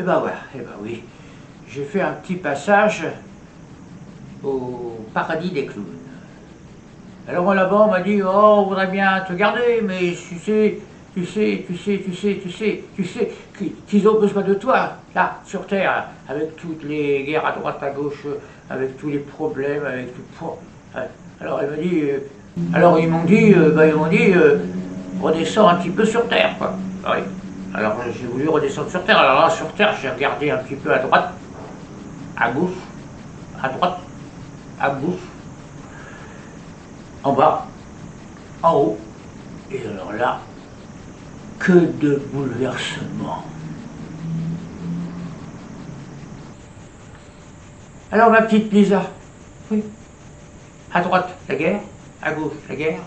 Eh ben voilà, eh ben oui. J'ai fait un petit passage au paradis des clowns. Alors moi là-bas, on m'a dit, oh, on voudrait bien te garder, mais tu sais qu'ils ont besoin de toi, là, sur Terre, avec toutes les guerres à droite, à gauche, avec tous les problèmes, avec tout. Alors elle m'a dit, alors ils m'ont dit, redescends un petit peu sur Terre, quoi. Oui. Alors j'ai voulu redescendre sur Terre. Alors là, sur Terre, j'ai regardé un petit peu à droite, à gauche, à droite, à gauche, en bas, en haut. Et alors là, que de bouleversements. Alors ma petite Lisa, oui, à droite, la guerre, à gauche, la guerre.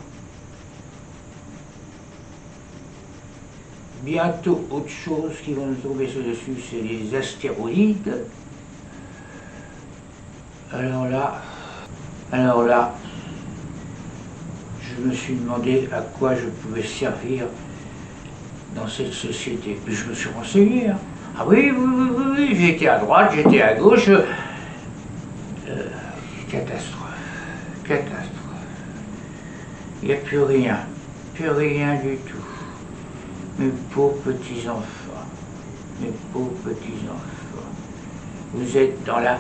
Bientôt, autre chose qui va nous tomber sur dessus, c'est les astéroïdes. Alors là, je me suis demandé à quoi je pouvais servir dans cette société. Puis je me suis renseigné. Hein. Ah oui, j'étais à droite, j'étais à gauche. Catastrophe, catastrophe. Il n'y a plus rien du tout. Mes pauvres petits-enfants, mes pauvres petits-enfants, vous êtes dans la...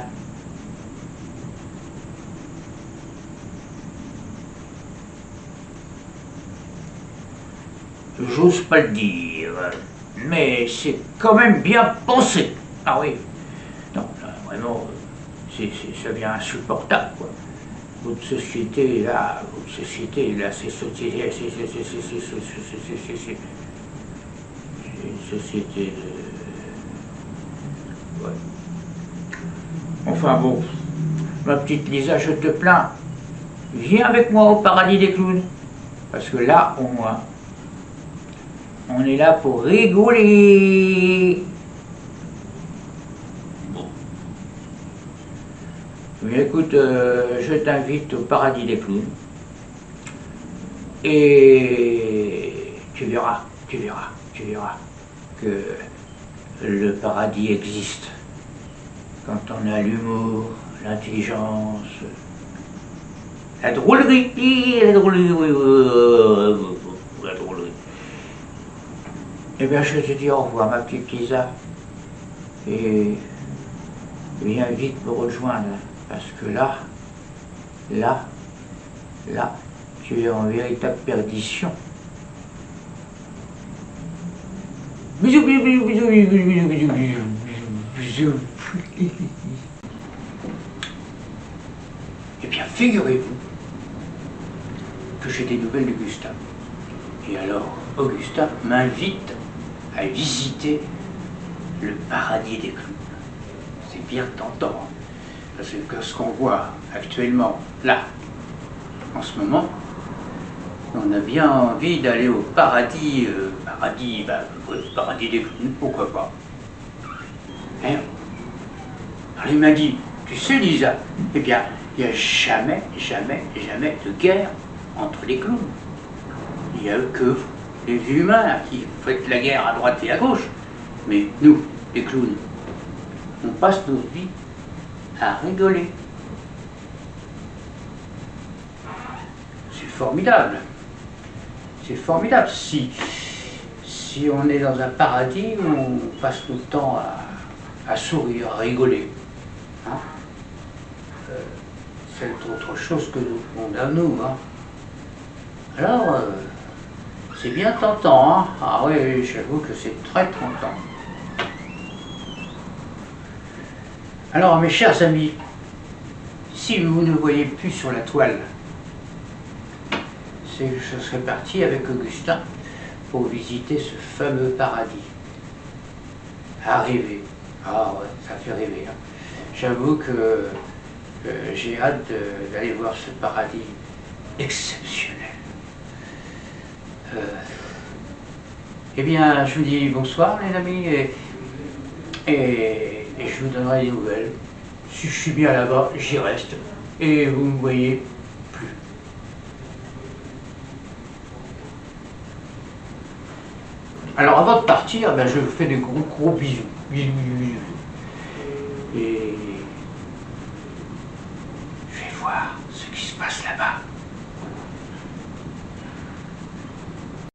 J'ose pas le dire, mais c'est quand même bien pensé. Ah oui, non, là, vraiment, ça devient insupportable, quoi. Votre société, là, c'est une société de... Ouais. Enfin bon, ma petite Lisa, je te plains. Viens avec moi au paradis des clowns. Parce que là, au moins, on est là pour rigoler. Bon. Mais écoute, je t'invite au paradis des clowns. Et tu verras que le paradis existe. Quand on a l'humour, l'intelligence, la drôlerie, la drôlerie. Eh bien, je te dis au revoir, ma petite Lisa, et viens vite me rejoindre, parce que là, tu es en véritable perdition. Bisous, bisous, bisous, bisous, bisous, bisous, bisous, bisous, bisous. Eh bien, figurez-vous que j'ai des nouvelles d'Augustin. Et alors, Augustin m'invite à visiter le paradis des clowns. C'est bien tentant, parce que ce qu'on voit actuellement, là, en ce moment, on a bien envie d'aller au paradis, paradis des clowns, pourquoi pas. Hein? Alors il m'a dit, tu sais Lisa, eh bien, il n'y a jamais de guerre entre les clowns. Il n'y a que les humains qui font la guerre à droite et à gauche. Mais nous, les clowns, on passe nos vies à rigoler. C'est formidable. C'est formidable si on est dans un paradis où on passe tout le temps à sourire, à rigoler. Hein? C'est autre chose que nous pouvons à nous. Hein? Alors, c'est bien tentant. Hein? Ah oui, j'avoue que c'est très tentant. Alors, mes chers amis, si vous ne voyez plus sur la toile, c'est que je serais parti avec Augustin pour visiter ce fameux paradis. À rêver. Ah ouais, ça fait rêver. Hein. J'avoue que j'ai hâte d'aller voir ce paradis exceptionnel. Eh bien, je vous dis bonsoir les amis, et je vous donnerai des nouvelles. Si je suis bien là-bas, j'y reste, et vous me voyez plus. Alors avant de partir, je vous fais des gros bisous. Oui, oui, oui, oui. Et je vais voir ce qui se passe là-bas.